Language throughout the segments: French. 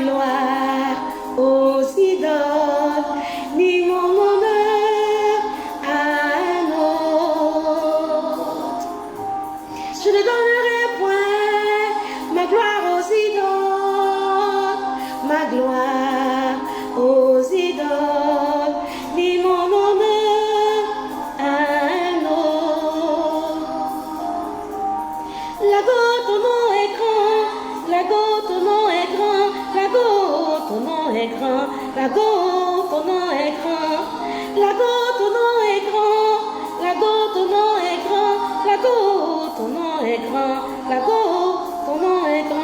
gloire aux idoles, ni mon honneur à un autre. Je ne donnerai point ma gloire aux idoles, ma gloire aux idoles, ni mon honneur à un autre. La goutte au nom est grand, la goutte au nom est grand, la goutte au nom est grand, la goutte au nom est grand, la goutte au nom est grand, la goutte au nom est grand, la goutte au nom est grand, la goutte au nom est grand.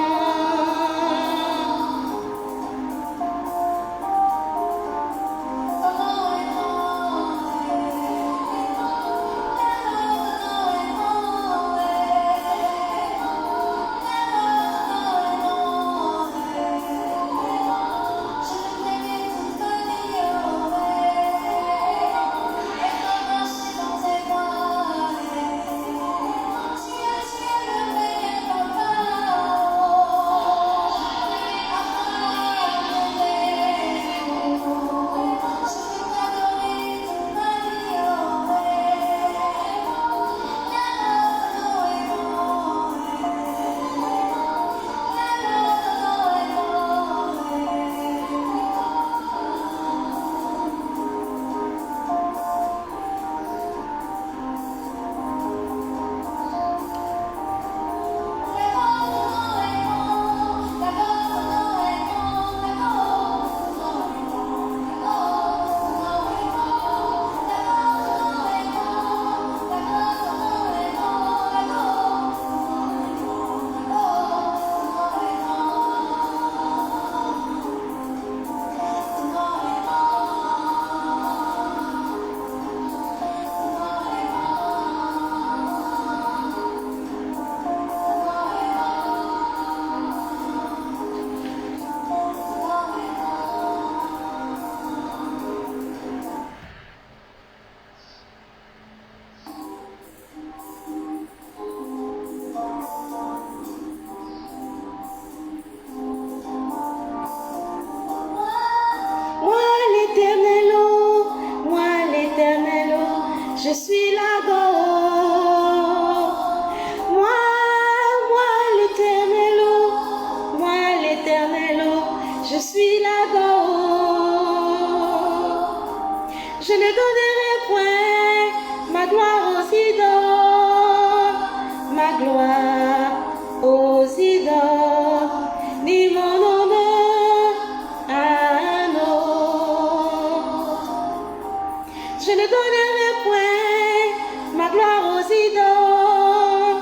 Je suis là-bas. Moi l'éternel, je suis là-bas. Je ne donnerai point ma gloire aux idoles, ma gloire aux idoles, ni mon honneur à un autre. Je ne donnerai point ma gloire aux idoles,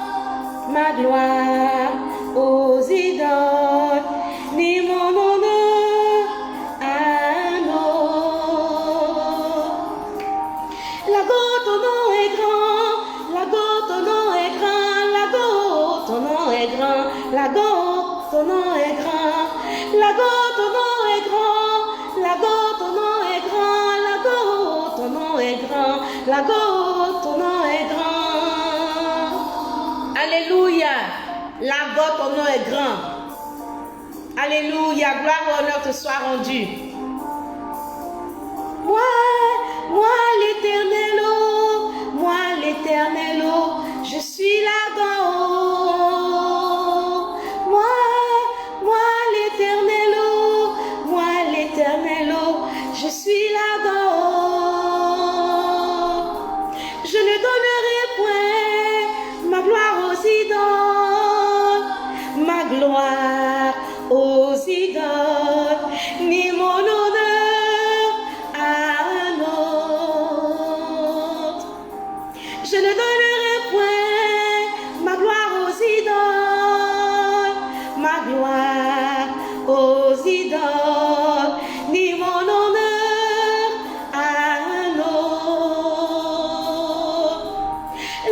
ma gloire aux idoles, ni mon honneur à un autre. La goutte au nom est grand, la goutte au nom est grand, la goutte au nom est grand, la goutte au nom est grand, la goutte au nom est grand, la goutte au nom est grand, la goutte au nom est grand, la goutte au nom est grand. Alléluia, la goutte au nom est grand. Alléluia, gloire et honneur te soit rendu. Moi l'éternel, je suis là-bas. Moi l'éternel, je suis là-bas. Je ne donnerai point ma gloire aux idoles, ma gloire aux idoles, ni mon honneur à un autre. Je ne donnerai point ma gloire aux idoles, ma gloire aux idoles, ni mon honneur à un autre.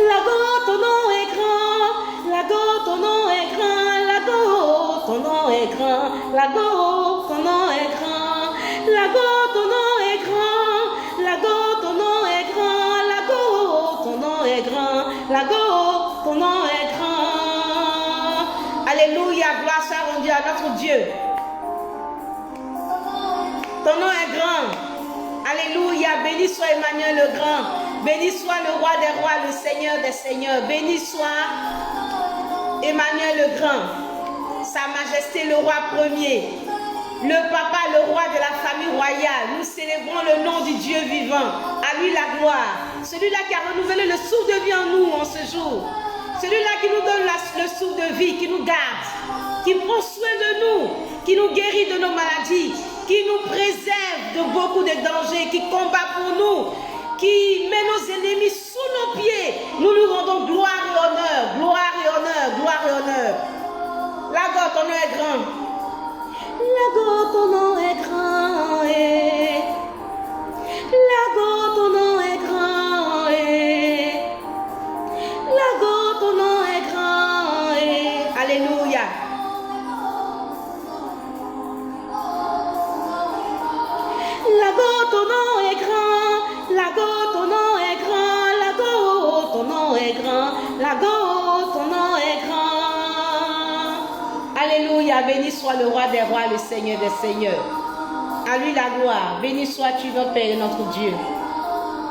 La goutte au nom est grand, la goutte au nom est grand, la goutte au nom est grand, la goutte au nom est grand, la goutte au nom est grand, la goutte au nom est grand, la goutte au nom est grand, la goutte au nom est grand. Alléluia, gloire soit rendue à notre Dieu. un grand. Alléluia. Béni soit Emmanuel le grand. Béni soit le roi des rois, le Seigneur des seigneurs. Béni soit Emmanuel le grand. Sa majesté le roi premier. Le papa, le roi de la famille royale. Nous célébrons le nom du Dieu vivant. À lui la gloire. Celui-là qui a renouvelé le souffle de vie en nous en ce jour. Celui-là qui nous donne le souffle de vie, qui nous garde, qui prend soin de nous, qui nous guérit de nos maladies, qui nous préserve de beaucoup de dangers, qui combat pour nous, qui met nos ennemis sous nos pieds. Nous lui rendons gloire et honneur, gloire et honneur, gloire et honneur. Là-bas, ton nom est grand. Là-bas, ton nom est grand. Là-bas, ton nom est grand. Là-bas, ton nom est grand. Alléluia. Là-bas, ton nom est grand. Là-bas, ton nom est grand. Là-bas, ton nom est grand. Là-bas, ton nom est grand. Alléluia. Béni soit le roi des rois, le Seigneur des seigneurs. À lui la gloire. Béni sois-tu notre Père et notre Dieu.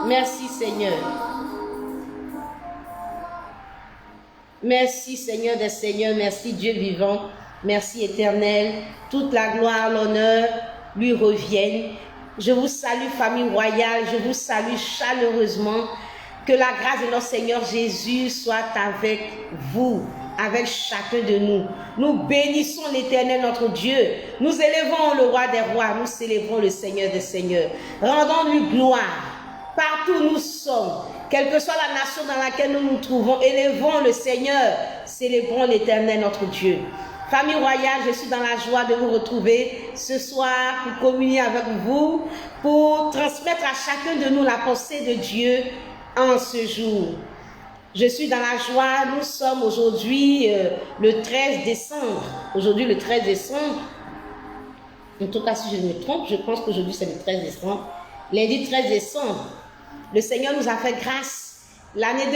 Merci Seigneur. Merci Seigneur des seigneurs. Merci Dieu vivant. Merci éternel. Toute la gloire, l'honneur lui reviennent. Je vous salue famille royale. Je vous salue chaleureusement. Que la grâce de notre Seigneur Jésus soit avec vous, avec chacun de nous. Nous bénissons l'Éternel notre Dieu. Nous élevons le roi des rois. Nous célébrons le Seigneur des seigneurs. Rendons-lui gloire. Partout où nous sommes, quelle que soit la nation dans laquelle nous nous trouvons, élevons le Seigneur. Célébrons l'Éternel notre Dieu. Famille royale, je suis dans la joie de vous retrouver ce soir pour communier avec vous, pour transmettre à chacun de nous la pensée de Dieu en ce jour. Je suis dans la joie. Nous sommes aujourd'hui le 13 décembre. Aujourd'hui le 13 décembre. En tout cas, si je me trompe, je pense qu'aujourd'hui c'est le 13 décembre. Lundi 13 décembre. Le Seigneur nous a fait grâce. L'année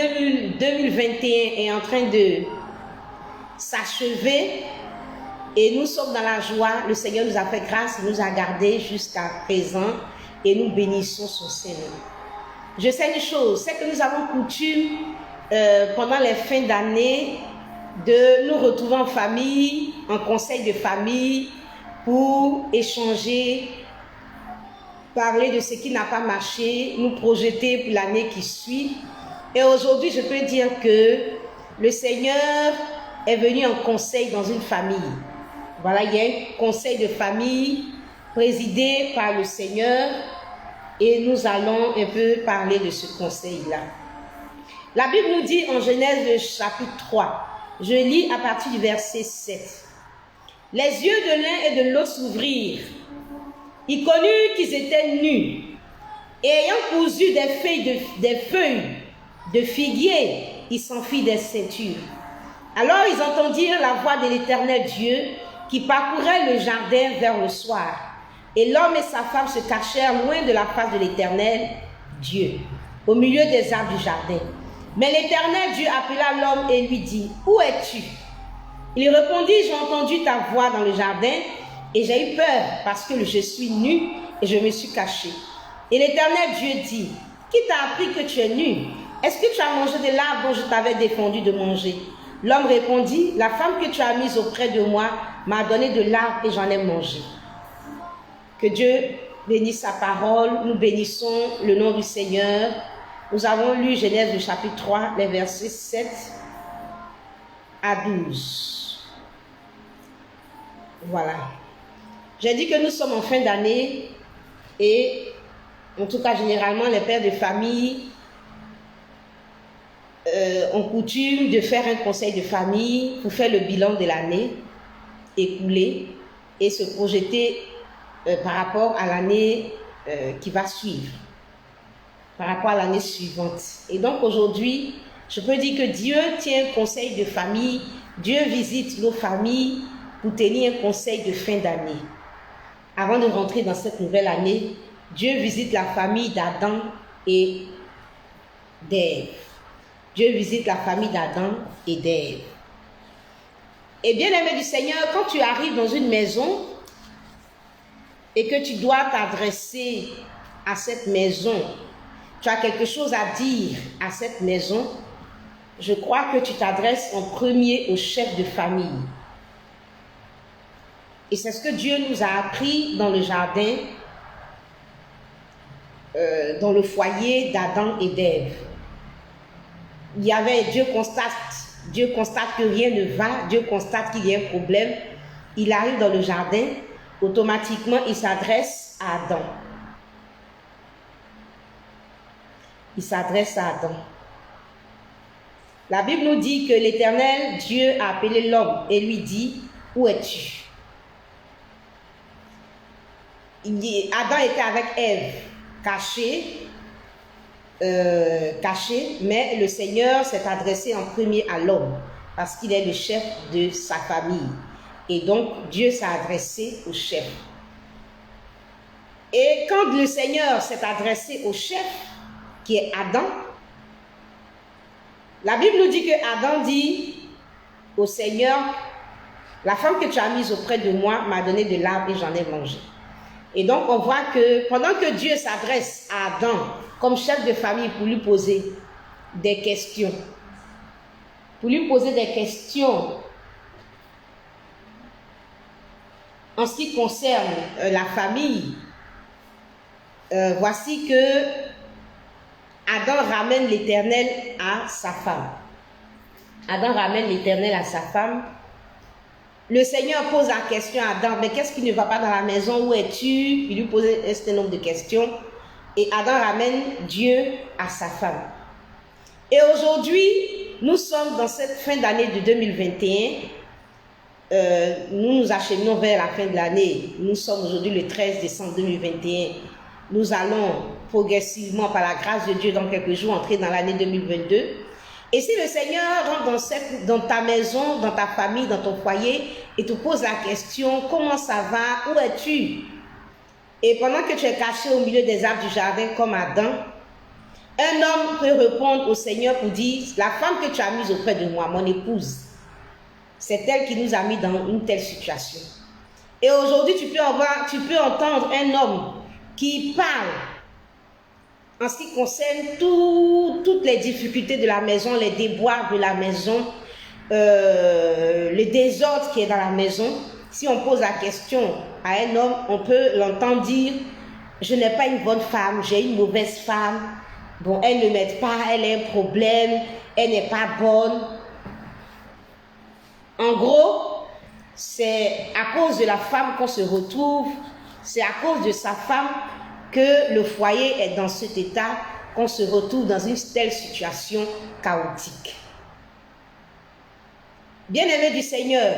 2021 est en train de s'achever. Et nous sommes dans la joie. Le Seigneur nous a fait grâce. Il nous a gardés jusqu'à présent. Et nous bénissons son Seigneur. Je sais une chose. C'est que nous avons coutume pendant les fins d'année de nous retrouver en famille, en conseil de famille, pour échanger, parler de ce qui n'a pas marché, nous projeter pour l'année qui suit. Et aujourd'hui, je peux dire que le Seigneur est venu en conseil dans une famille. Voilà, il y a un conseil de famille présidé par le Seigneur et nous allons un peu parler de ce conseil-là. La Bible nous dit en Genèse chapitre 3, je lis à partir du verset 7. Les yeux de l'un et de l'autre s'ouvrirent. Il connut qu'ils étaient nus. Et ayant cousu des feuilles de figuier, il s'enfit des ceintures. Alors ils entendirent la voix de l'Éternel Dieu qui parcourait le jardin vers le soir. Et l'homme et sa femme se cachèrent loin de la face de l'Éternel Dieu, au milieu des arbres du jardin. Mais l'Éternel Dieu appela l'homme et lui dit, « Où es-tu » Il répondit, « J'ai entendu ta voix dans le jardin et j'ai eu peur parce que je suis nu et je me suis caché. » Et l'Éternel Dieu dit, « Qui t'a appris que tu es nu? Est-ce que tu as mangé de l'arbre dont je t'avais défendu de manger ?» L'homme répondit, « La femme que tu as mise auprès de moi m'a donné de l'arbre et j'en ai mangé. » Que Dieu bénisse sa parole. Nous bénissons le nom du Seigneur. Nous avons lu Genèse du chapitre 3, les versets 7 à 12. Voilà. J'ai dit que nous sommes en fin d'année et en tout cas généralement les pères de famille ont coutume de faire un conseil de famille pour faire le bilan de l'année écoulée et se projeter par rapport à l'année qui va suivre, par rapport à l'année suivante. Et donc aujourd'hui, je peux dire que Dieu tient un conseil de famille, Dieu visite nos familles pour tenir un conseil de fin d'année. Avant de rentrer dans cette nouvelle année, Dieu visite la famille d'Adam et d'Ève. Dieu visite la famille d'Adam et d'Ève. Et bien aimé du Seigneur, quand tu arrives dans une maison, et que tu dois t'adresser à cette maison, tu as quelque chose à dire à cette maison, je crois que tu t'adresses en premier au chef de famille. Et c'est ce que Dieu nous a appris dans le jardin, dans le foyer d'Adam et d'Ève. Dieu constate que rien ne va, Dieu constate qu'il y a un problème. Il arrive dans le jardin, automatiquement il s'adresse à Adam. Il s'adresse à Adam. La Bible nous dit que l'Éternel Dieu a appelé l'homme et lui dit, où es-tu? Adam était avec Ève, caché, mais le Seigneur s'est adressé en premier à l'homme parce qu'il est le chef de sa famille. Et donc, Dieu s'est adressé au chef. Et quand le Seigneur s'est adressé au chef, qui est Adam, la Bible nous dit que Adam dit au Seigneur, la femme que tu as mise auprès de moi m'a donné de l'arbre et j'en ai mangé. Et donc, on voit que pendant que Dieu s'adresse à Adam comme chef de famille pour lui poser des questions, en ce qui concerne la famille, voici que Adam ramène l'Éternel à sa femme. Adam ramène l'Éternel à sa femme. Le Seigneur pose la question à Adam, mais qu'est-ce qui ne va pas dans la maison? Où es-tu? Il lui pose un certain nombre de questions. Et Adam ramène Dieu à sa femme. Et aujourd'hui, nous sommes dans cette fin d'année de 2021. Nous nous acheminons vers la fin de l'année. Nous sommes aujourd'hui le 13 décembre 2021. Nous allons progressivement, par la grâce de Dieu, dans quelques jours, entrer dans l'année 2022. Et si le Seigneur rentre dans ta maison, dans ta famille, dans ton foyer, et te pose la question, comment ça va, où es-tu? Et pendant que tu es caché au milieu des arbres du jardin comme Adam, un homme peut répondre au Seigneur pour dire, la femme que tu as mise auprès de moi, mon épouse, c'est elle qui nous a mis dans une telle situation. Et aujourd'hui, tu peux entendre un homme qui parle en ce qui concerne toutes les difficultés de la maison, les déboires de la maison, le désordre qui est dans la maison. Si on pose la question à un homme, on peut l'entendre dire « Je n'ai pas une bonne femme, j'ai une mauvaise femme. Bon, elle ne m'aide pas, elle a un problème, elle n'est pas bonne. » En gros, c'est à cause de la femme qu'on se retrouve, c'est à cause de sa femme que le foyer est dans cet état, qu'on se retrouve dans une telle situation chaotique. Bien-aimé du Seigneur,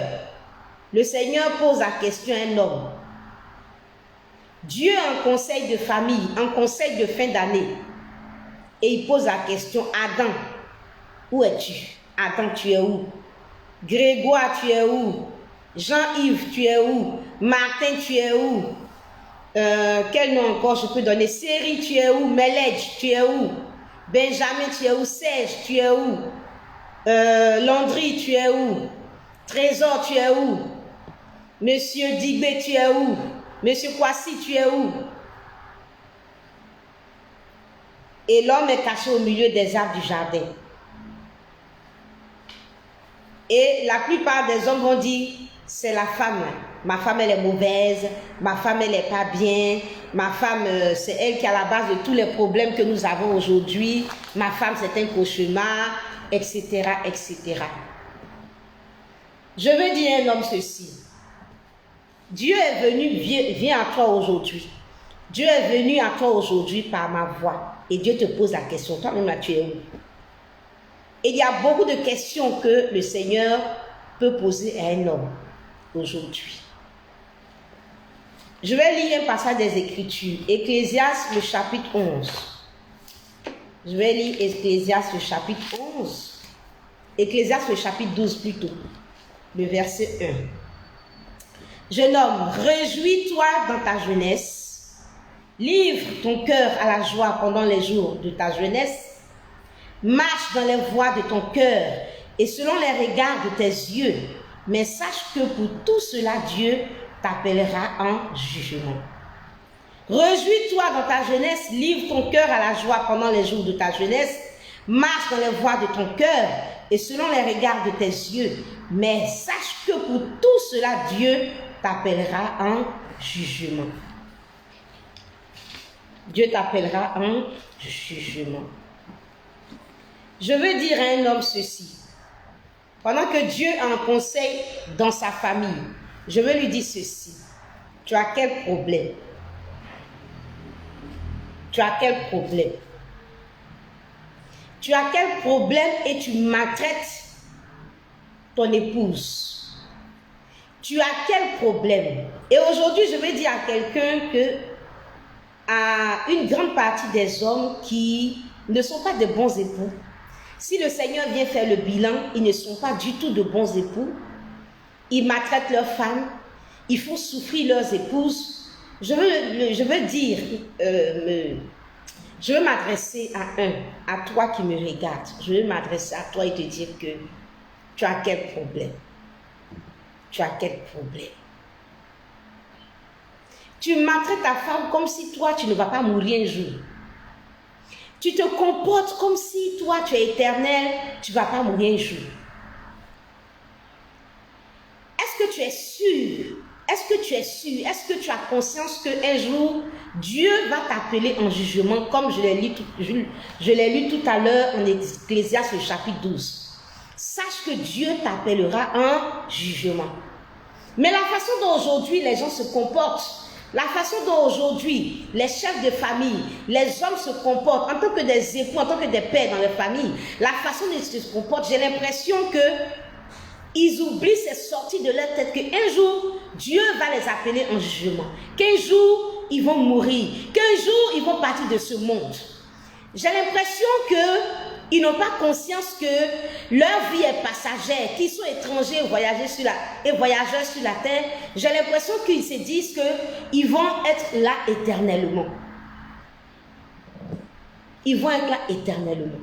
le Seigneur pose la question à un homme. Dieu a un conseil de famille, un conseil de fin d'année. Et il pose la question, Adam, où es-tu? Adam, tu es où? Grégoire, tu es où? Jean-Yves, tu es où? Martin, tu es où? Quel nom encore je peux donner? Série, tu es où? Meledj, tu es où? Benjamin, tu es où? Serge, tu es où? Landry, tu es où? Trésor, tu es où? Monsieur Digbe, tu es où? Monsieur Kwasi, tu es où? Et l'homme est caché au milieu des arbres du jardin. Et la plupart des hommes vont dire, c'est la femme. Ma femme, elle est mauvaise. Ma femme, elle n'est pas bien. Ma femme, c'est elle qui est à la base de tous les problèmes que nous avons aujourd'hui. Ma femme, c'est un cauchemar, etc., etc. Je veux dire à un homme ceci. Dieu est venu, vient à toi aujourd'hui. Dieu est venu à toi aujourd'hui par ma voix. Et Dieu te pose la question, toi-même là, tu es où? Et il y a beaucoup de questions que le Seigneur peut poser à un homme aujourd'hui. Je vais lire un passage des Écritures. Ecclésiaste, le chapitre 11. Je vais lire Ecclésiaste, le chapitre 11. Ecclésiaste, le chapitre 12 plutôt. Le verset 1. Jeune homme, réjouis-toi dans ta jeunesse. Livre ton cœur à la joie pendant les jours de ta jeunesse. Marche dans les voies de ton cœur et selon les regards de tes yeux. Mais sache que pour tout cela, Dieu t'appellera en jugement. Réjouis-toi dans ta jeunesse, livre ton cœur à la joie pendant les jours de ta jeunesse, marche dans les voies de ton cœur et selon les regards de tes yeux. Mais sache que pour tout cela, Dieu t'appellera en jugement. Dieu t'appellera en jugement. Je veux dire à un homme ceci. Pendant que Dieu a un conseil dans sa famille, je veux lui dire ceci. Tu as quel problème? Tu as quel problème? Tu as quel problème et tu maltraites ton épouse? Tu as quel problème? Et aujourd'hui, je vais dire à quelqu'un que à une grande partie des hommes qui ne sont pas de bons époux, si le Seigneur vient faire le bilan, ils ne sont pas du tout de bons époux. Ils maltraitent leurs femmes, ils font souffrir leurs épouses. Je veux m'adresser à toi qui me regarde. Je veux m'adresser à toi et te dire que tu as quel problème? Tu as quel problème? Tu maltraites ta femme comme si toi, tu ne vas pas mourir un jour. Tu te comportes comme si toi, tu es éternel, tu ne vas pas mourir un jour. Est-ce que tu es sûr? Est-ce que tu es sûr? Est-ce que tu as conscience qu'un jour, Dieu va t'appeler en jugement, comme je l'ai lu tout à l'heure en Ecclésiaste, le chapitre 12. Sache que Dieu t'appellera en jugement. Mais la façon dont aujourd'hui les gens se comportent, la façon dont aujourd'hui les chefs de famille, les hommes se comportent en tant que des époux, en tant que des pères dans les familles, la façon dont ils se comportent, j'ai l'impression que ils oublient, c'est sorti de leur tête qu'un jour, Dieu va les appeler en jugement. Qu'un jour, ils vont mourir. Qu'un jour, ils vont partir de ce monde. J'ai l'impression qu'ils n'ont pas conscience que leur vie est passagère, qu'ils sont étrangers et voyageurs sur la terre. J'ai l'impression qu'ils se disent qu'ils vont être là éternellement. Ils vont être là éternellement.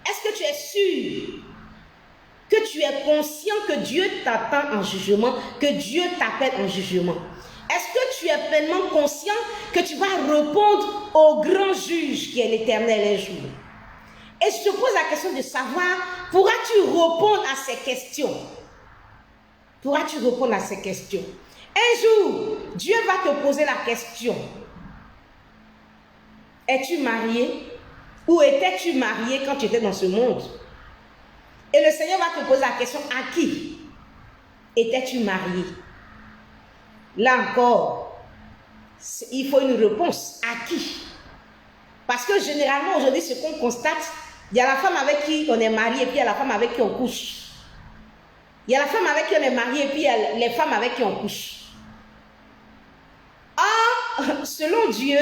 Est-ce que tu es sûr que tu es conscient que Dieu t'attend en jugement, que Dieu t'appelle en jugement? Est-ce que tu es pleinement conscient que tu vas répondre au grand juge qui est l'Éternel un jour? Et je te pose la question de savoir, pourras-tu répondre à ces questions? Pourras-tu répondre à ces questions? Un jour, Dieu va te poser la question. Es-tu marié? Ou étais-tu marié quand tu étais dans ce monde? Et le Seigneur va te poser la question, à qui étais-tu marié? Là encore, il faut une réponse. À qui? Parce que généralement, aujourd'hui, ce qu'on constate, il y a la femme avec qui on est marié et puis il y a la femme avec qui on couche. Il y a la femme avec qui on est marié et puis il y a les femmes avec qui on couche. Or, selon Dieu,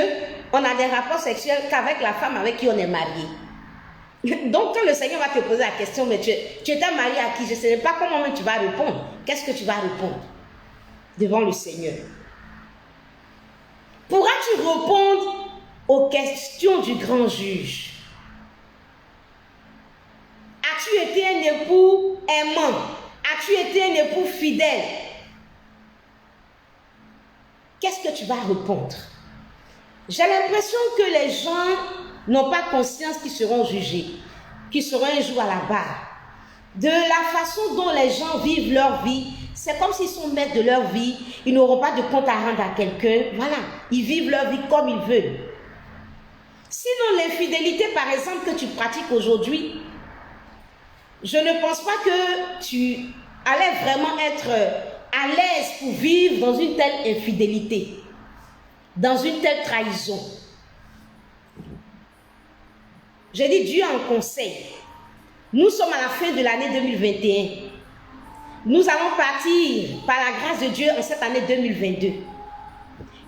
on a des rapports sexuels qu'avec la femme avec qui on est marié. Donc, quand le Seigneur va te poser la question, mais tu étais marié à qui? Je ne sais pas comment même tu vas répondre. Qu'est-ce que tu vas répondre devant le Seigneur? Pourras-tu répondre aux questions du grand juge? As-tu été un époux aimant? As-tu été un époux fidèle? Qu'est-ce que tu vas répondre? J'ai l'impression que les gens n'ont pas conscience qu'ils seront jugés, qu'ils seront un jour à la barre. De la façon dont les gens vivent leur vie, c'est comme s'ils sont maîtres de leur vie, ils n'auront pas de compte à rendre à quelqu'un. Voilà, ils vivent leur vie comme ils veulent. Sinon, l'infidélité, par exemple, que tu pratiques aujourd'hui, je ne pense pas que tu allais vraiment être à l'aise pour vivre dans une telle infidélité, dans une telle trahison. J'ai dit Dieu en conseil. Nous sommes à la fin de l'année 2021. Nous allons partir par la grâce de Dieu en cette année 2022.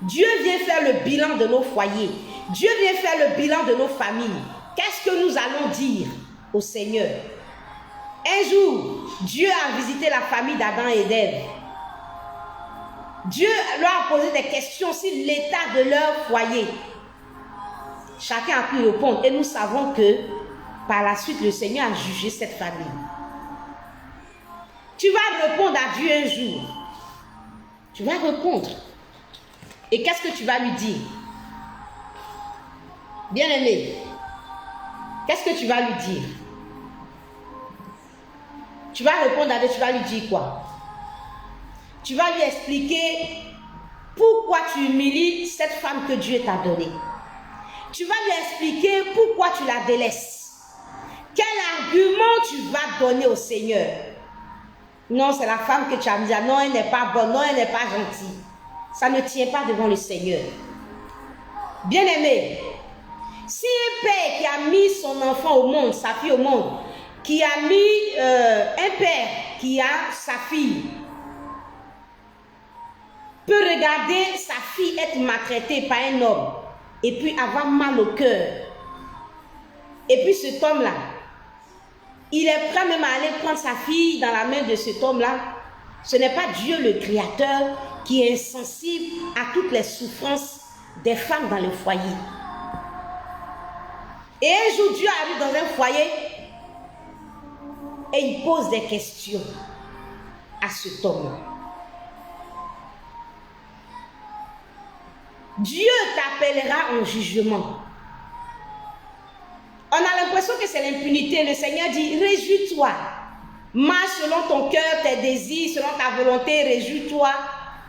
Dieu vient faire le bilan de nos foyers. Dieu vient faire le bilan de nos familles. Qu'est-ce que nous allons dire au Seigneur? Un jour, Dieu a visité la famille d'Adam et d'Ève. Dieu leur a posé des questions sur l'état de leur foyer. Chacun a pu répondre. Et nous savons que par la suite, le Seigneur a jugé cette famille. Tu vas répondre à Dieu un jour. Tu vas répondre. Et qu'est-ce que tu vas lui dire? Bien-aimé, qu'est-ce que tu vas lui dire? Tu vas répondre avec, tu vas lui dire quoi? Tu vas lui expliquer pourquoi tu humilies cette femme que Dieu t'a donnée. Tu vas lui expliquer pourquoi tu la délaisses. Quel argument tu vas donner au Seigneur? Non, c'est la femme que tu as dit. Non, elle n'est pas bonne. Non, elle n'est pas gentille. Ça ne tient pas devant le Seigneur. Bien-aimé, si un père qui a mis son enfant au monde, sa fille au monde, qui a mis un père qui a sa fille, peut regarder sa fille être maltraitée par un homme et puis avoir mal au cœur. Et puis cet homme-là, il est prêt même à aller prendre sa fille dans la main de cet homme-là. Ce n'est pas Dieu le Créateur qui est insensible à toutes les souffrances des femmes dans le foyer. Et un jour, Dieu arrive dans un foyer et il pose des questions à cet homme-là. Dieu t'appellera en jugement. On a l'impression que c'est l'impunité. Le Seigneur dit, réjouis-toi. Marche selon ton cœur, tes désirs, selon ta volonté, réjouis-toi.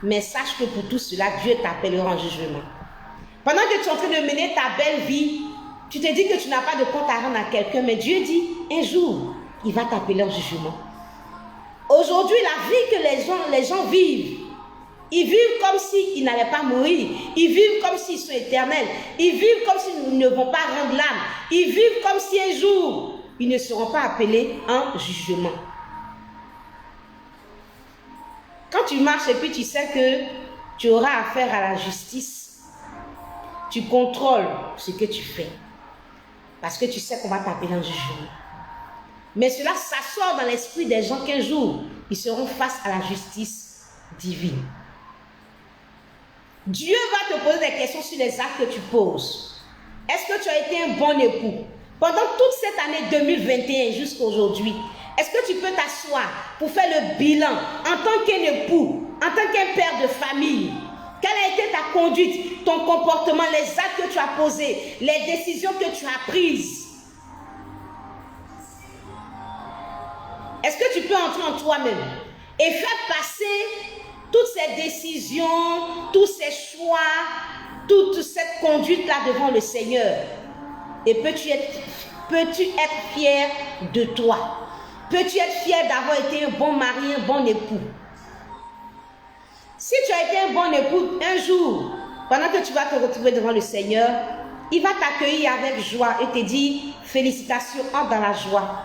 Mais sache que pour tout cela, Dieu t'appellera en jugement. Pendant que tu es en train de mener ta belle vie, tu te dis que tu n'as pas de compte à rendre à quelqu'un, mais Dieu dit, un jour, il va t'appeler en jugement. Aujourd'hui, la vie que les gens vivent, ils vivent comme s'ils n'allaient pas mourir. Ils vivent comme s'ils sont éternels. Ils vivent comme s'ils ne vont pas rendre l'âme. Ils vivent comme si un jour, ils ne seront pas appelés en jugement. Quand tu marches et puis tu sais que tu auras affaire à la justice, tu contrôles ce que tu fais. Parce que tu sais qu'on va t'appeler en jugement. Mais cela s'assoit dans l'esprit des gens qu'un jour, ils seront face à la justice divine. Dieu va te poser des questions sur les actes que tu poses. Est-ce que tu as été un bon époux? Pendant toute cette année 2021 jusqu'à aujourd'hui, est-ce que tu peux t'asseoir pour faire le bilan en tant qu'un époux, en tant qu'un père de famille? Quelle a été ta conduite, ton comportement, les actes que tu as posés, les décisions que tu as prises? Est-ce que tu peux entrer en toi-même et faire passer toutes ces décisions, tous ces choix, toute cette conduite-là devant le Seigneur? Et peux-tu être fier de toi? Peux-tu être fier d'avoir été un bon mari, un bon époux? Si tu as été un bon époux, un jour, pendant que tu vas te retrouver devant le Seigneur, il va t'accueillir avec joie et te dire, félicitations, entre dans la joie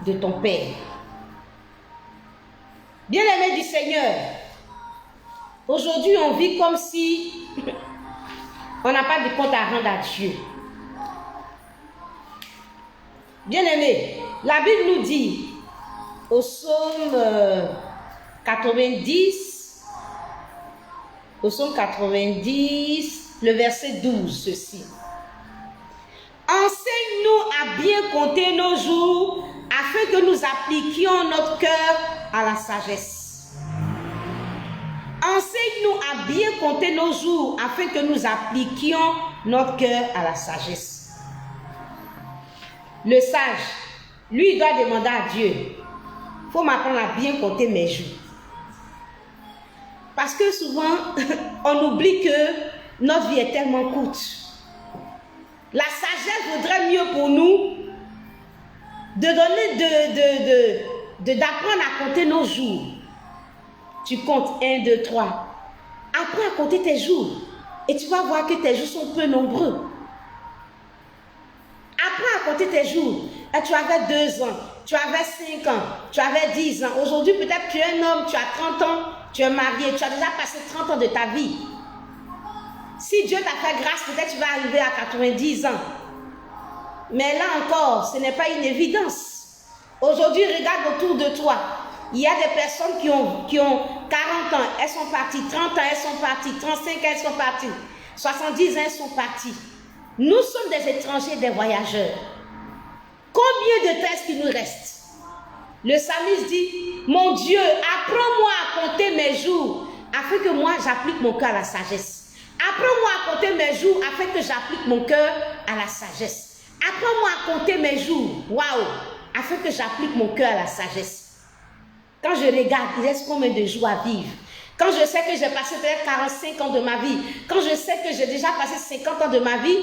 de ton Père. Bien-aimé du Seigneur, aujourd'hui on vit comme si on n'a pas de compte à rendre à Dieu. Bien-aimé, la Bible nous dit au psaume 90, le verset 12, ceci. Enseigne-nous à bien compter nos jours, afin que nous appliquions notre cœur à la sagesse. Enseigne-nous à bien compter nos jours, afin que nous appliquions notre cœur à la sagesse. Le sage, lui, il doit demander à Dieu, il faut m'apprendre à bien compter mes jours. Parce que souvent, on oublie que notre vie est tellement courte. La sagesse vaudrait mieux pour nous d'apprendre à compter nos jours. Tu comptes 1, 2, 3. Apprends à compter tes jours. Et tu vas voir que tes jours sont peu nombreux. Apprends à compter tes jours. Et tu avais 2 ans, tu avais 5 ans, tu avais 10 ans. Aujourd'hui, peut-être tu es un homme, tu as 30 ans, tu es marié, tu as déjà passé 30 ans de ta vie. Si Dieu t'a fait grâce, peut-être tu vas arriver à 90 ans. Mais là encore, ce n'est pas une évidence. Aujourd'hui, regarde autour de toi. Il y a des personnes qui ont 40 ans, elles sont parties. 30 ans, elles sont parties. 35 ans, elles sont parties. 70 ans, elles sont parties. Nous sommes des étrangers, des voyageurs. Combien de temps est-ce qu'il nous reste? Le psalmiste dit, mon Dieu, apprends-moi à compter mes jours, afin que moi j'applique mon cœur à la sagesse. Apprends-moi à compter mes jours afin que j'applique mon cœur à la sagesse. Apprends-moi à compter mes jours, waouh, afin que j'applique mon cœur à la sagesse. Quand je regarde, il reste combien de jours à vivre? Quand je sais que j'ai passé peut-être 45 ans de ma vie, quand je sais que j'ai déjà passé 50 ans de ma vie,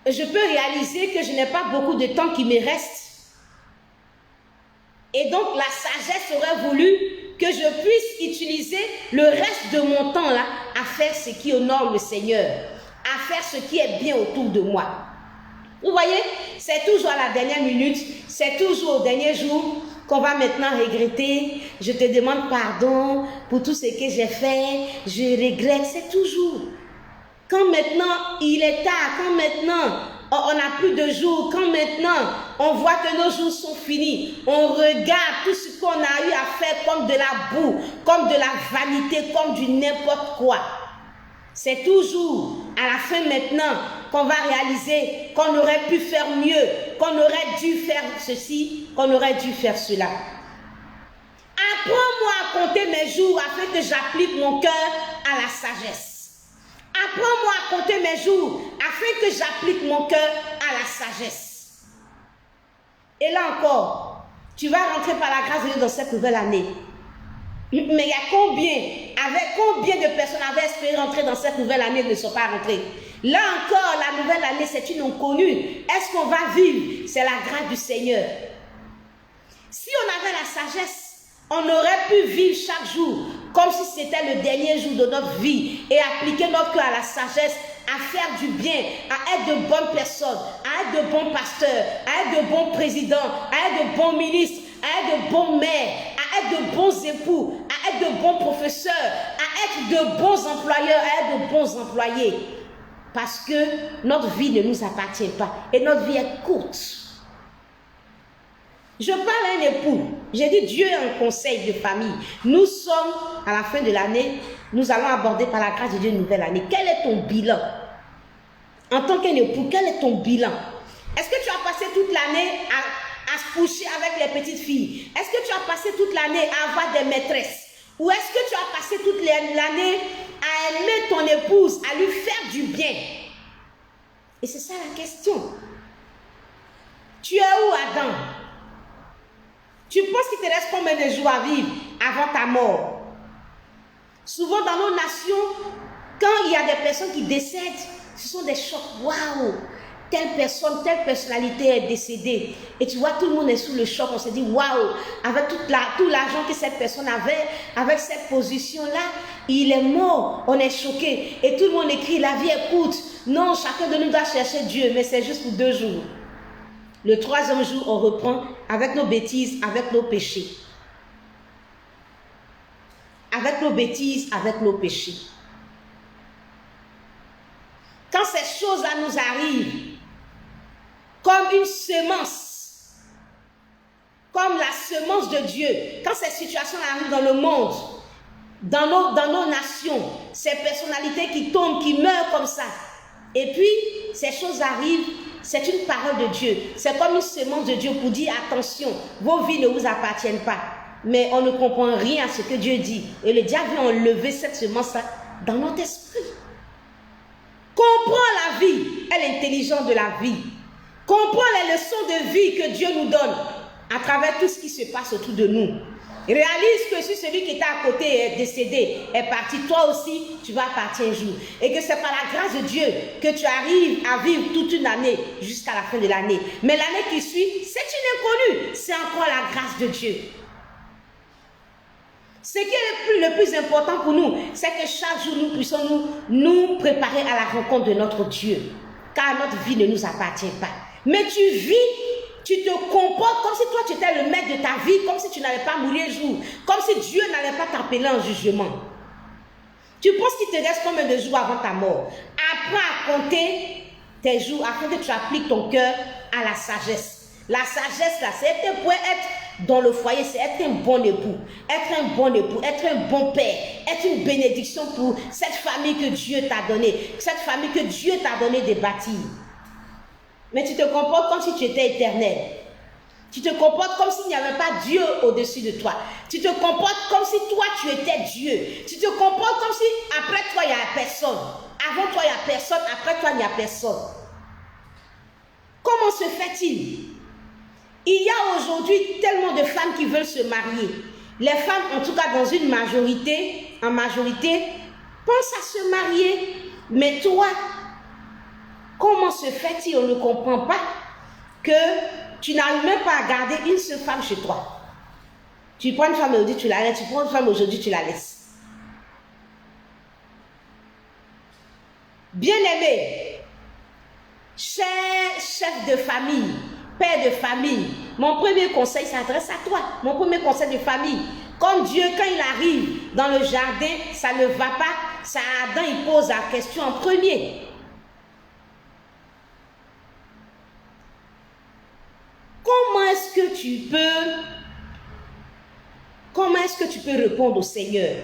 je peux réaliser que je n'ai pas beaucoup de temps qui me reste. Et donc la sagesse aurait voulu que je puisse utiliser le reste de mon temps là à faire ce qui honore le Seigneur, à faire ce qui est bien autour de moi. Vous voyez, c'est toujours à la dernière minute, c'est toujours au dernier jour qu'on va maintenant regretter. Je te demande pardon pour tout ce que j'ai fait, je regrette, c'est toujours. Quand maintenant il est tard, quand maintenant on n'a plus de jours, quand maintenant on voit que nos jours sont finis, on regarde tout ce qu'on a eu à faire comme de la boue, comme de la vanité, comme du n'importe quoi. C'est toujours à la fin maintenant qu'on va réaliser qu'on aurait pu faire mieux, qu'on aurait dû faire ceci, qu'on aurait dû faire cela. Apprends-moi à compter mes jours afin que j'applique mon cœur à la sagesse. Apprends-moi à compter mes jours afin que j'applique mon cœur à la sagesse. Et là encore, tu vas rentrer par la grâce de Dieu dans cette nouvelle année. Mais il y a combien de personnes avaient espéré rentrer dans cette nouvelle année et ne sont pas rentrées? Là encore, la nouvelle année, c'est une inconnue. Est-ce qu'on va vivre? C'est la grâce du Seigneur. Si on avait la sagesse, on aurait pu vivre chaque jour comme si c'était le dernier jour de notre vie et appliquer notre cœur à la sagesse, à faire du bien, à être de bonnes personnes, à être de bons pasteurs, à être de bons présidents, à être de bons ministres, à être de bons maires, à être de bons époux, à être de bons professeurs, à être de bons employeurs, à être de bons employés. Parce que notre vie ne nous appartient pas et notre vie est courte. Je parle à un époux, j'ai dit Dieu est un conseil de famille. Nous sommes à la fin de l'année, nous allons aborder par la grâce de Dieu une nouvelle année. Quel est ton bilan? En tant qu'un époux, quel est ton bilan? Est-ce que tu as passé toute l'année à se coucher avec les petites filles? Est-ce que tu as passé toute l'année à avoir des maîtresses? Ou est-ce que tu as passé toute l'année à aimer ton épouse, à lui faire du bien? Et c'est ça la question. Tu es où, Adam? Tu penses qu'il te reste combien de jours à vivre avant ta mort? Souvent dans nos nations, quand il y a des personnes qui décèdent, ce sont des chocs. Waouh! Telle personne, telle personnalité est décédée. Et tu vois, tout le monde est sous le choc. On se dit, waouh! Avec tout l'argent que cette personne avait, avec cette position-là, il est mort. On est choqué. Et tout le monde écrit, la vie est courte. Non, chacun de nous doit chercher Dieu, mais c'est juste pour 2 jours. Le 3e jour, on reprend avec nos bêtises, avec nos péchés. Avec nos bêtises, avec nos péchés. Quand ces choses-là nous arrivent, comme une semence, comme la semence de Dieu, quand ces situations arrivent dans le monde, dans nos nations, ces personnalités qui tombent, qui meurent comme ça, et puis ces choses arrivent, c'est une parole de Dieu. C'est comme une semence de Dieu pour dire attention, vos vies ne vous appartiennent pas. Mais on ne comprend rien à ce que Dieu dit. Et le diable vient enlever cette semence-là dans notre esprit. Comprends la vie et l'intelligence de la vie. Comprends les leçons de vie que Dieu nous donne à travers tout ce qui se passe autour de nous. Réalise que si celui qui était à côté est décédé, est parti, toi aussi, tu vas partir un jour. Et que c'est par la grâce de Dieu que tu arrives à vivre toute une année jusqu'à la fin de l'année. Mais l'année qui suit, c'est une inconnue. C'est encore la grâce de Dieu. Ce qui est le plus important pour nous, c'est que chaque jour, nous puissions nous préparer à la rencontre de notre Dieu. Car notre vie ne nous appartient pas. Mais tu vis, tu te comportes comme si toi tu étais le maître de ta vie, comme si tu n'allais pas mourir un jour, comme si Dieu n'allait pas t'appeler en jugement. Tu penses qu'il te reste combien de jours avant ta mort? Apprends à compter tes jours afin que tu appliques ton cœur à la sagesse. La sagesse, là, c'est pour être dans le foyer, c'est être un bon époux, être un bon père, être une bénédiction pour cette famille que Dieu t'a donnée, cette famille que Dieu t'a donné de bâtir. Mais tu te comportes comme si tu étais éternel. Tu te comportes comme s'il n'y avait pas Dieu au-dessus de toi. Tu te comportes comme si toi, tu étais Dieu. Tu te comportes comme si après toi, il n'y a personne. Avant toi, il n'y a personne. Après toi, il n'y a personne. Comment se fait-il? Il y a aujourd'hui tellement de femmes qui veulent se marier. Les femmes, en tout cas dans une majorité, en majorité, pensent à se marier. Mais toi, comment se fait-il? On ne comprend pas que tu n'arrives même pas à garder une seule femme chez toi. Tu prends une femme aujourd'hui, tu la laisses. Tu prends une femme aujourd'hui, tu la laisses. Bien-aimé, cher chef de famille, père de famille, mon premier conseil s'adresse à toi. Mon premier conseil de famille. Comme Dieu, quand il arrive dans le jardin, ça ne va pas. Ça, Adam, il pose la question en premier. Comment est-ce que tu peux répondre au Seigneur?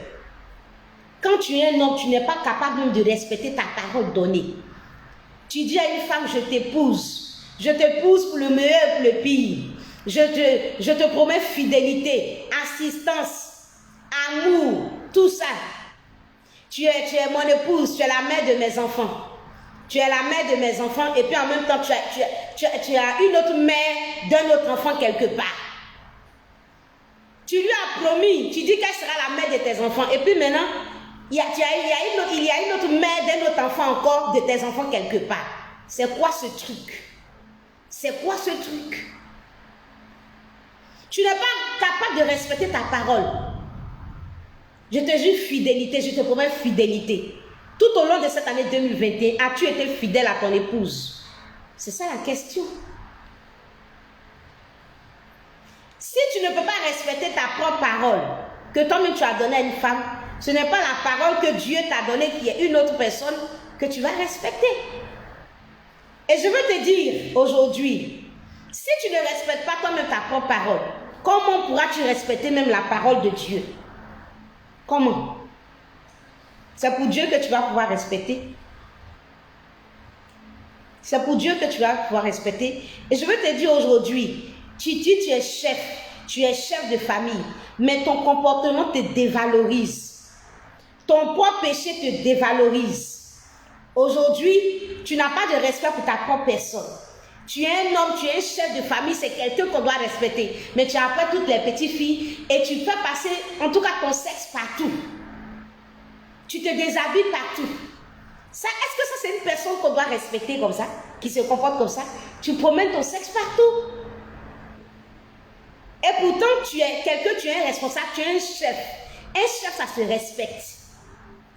Quand tu es un homme, tu n'es pas capable même de respecter ta parole donnée. Tu dis à une femme, je t'épouse. Je t'épouse pour le meilleur et pour le pire. Je te promets fidélité, assistance, amour, tout ça. Tu es mon épouse, tu es la mère de mes enfants. Tu es la mère de mes enfants et puis en même temps, tu as une autre mère d'un autre enfant quelque part. Tu lui as promis, tu dis qu'elle sera la mère de tes enfants. Et puis maintenant, il y a une autre mère d'un autre enfant encore de tes enfants quelque part. C'est quoi ce truc? C'est quoi ce truc? Tu n'es pas capable de respecter ta parole. Je te jure fidélité, je te promets fidélité. Tout au long de cette année 2021, as-tu été fidèle à ton épouse? C'est ça la question. Si tu ne peux pas respecter ta propre parole, que toi-même tu as donnée à une femme, ce n'est pas la parole que Dieu t'a donnée qui est une autre personne que tu vas respecter. Et je veux te dire aujourd'hui, si tu ne respectes pas toi-même ta propre parole, comment pourras-tu respecter même la parole de Dieu? Comment? C'est pour Dieu que tu vas pouvoir respecter. C'est pour Dieu que tu vas pouvoir respecter. Et je veux te dire aujourd'hui, tu dis tu es chef de famille, mais ton comportement te dévalorise. Ton propre péché te dévalorise. Aujourd'hui, tu n'as pas de respect pour ta propre personne. Tu es un homme, tu es un chef de famille, c'est quelqu'un qu'on doit respecter. Mais tu apprends toutes les petites filles et tu fais passer, en tout cas, ton sexe partout. Tu te déshabilles partout. Ça, est-ce que ça, c'est une personne qu'on doit respecter comme ça, qui se comporte comme ça? Tu promènes ton sexe partout. Et pourtant, tu es quelqu'un, tu es un responsable, tu es un chef. Un chef, ça se respecte.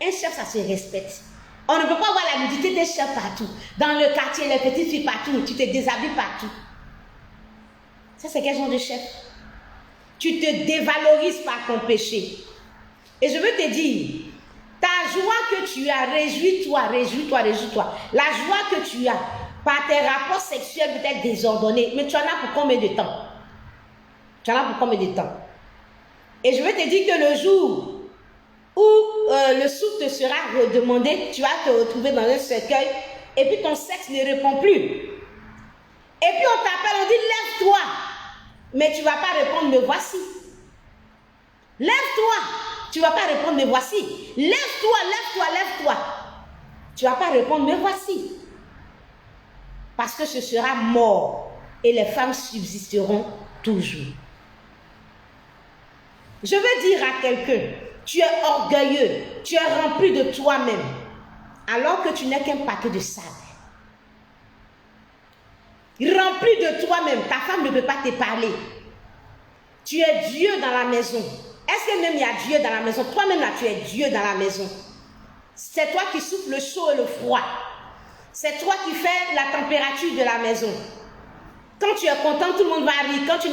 Un chef, ça se respecte. On ne peut pas avoir la nudité des chefs partout. Dans le quartier, les petites filles partout, tu te déshabilles partout. Ça, c'est quel genre de chef? Tu te dévalorises par ton péché. Et je veux te dire, ta joie que tu as, réjouis-toi, réjouis-toi, réjouis-toi. La joie que tu as par tes rapports sexuels peut-être désordonnés, mais tu en as pour combien de temps? Tu en as pour combien de temps? Et je veux te dire que le jour où le souffle te sera redemandé, tu vas te retrouver dans un cercueil et puis ton sexe ne répond plus. Et puis on t'appelle, on dit lève-toi. Mais tu ne vas pas répondre, me voici. Lève-toi. Tu ne vas pas répondre, me voici. Lève-toi, lève-toi, lève-toi. Tu ne vas pas répondre, me voici. Parce que ce sera mort et les femmes subsisteront toujours. Je veux dire à quelqu'un, tu es orgueilleux, tu es rempli de toi-même, alors que tu n'es qu'un paquet de sable. Rempli de toi-même, ta femme ne peut pas te parler. Tu es Dieu dans la maison. Est-ce que même il y a Dieu dans la maison? Toi-même là, tu es Dieu dans la maison. C'est toi qui souffles le chaud et le froid. C'est toi qui fais la température de la maison. Quand tu es content, tout le monde va rire. Quand tu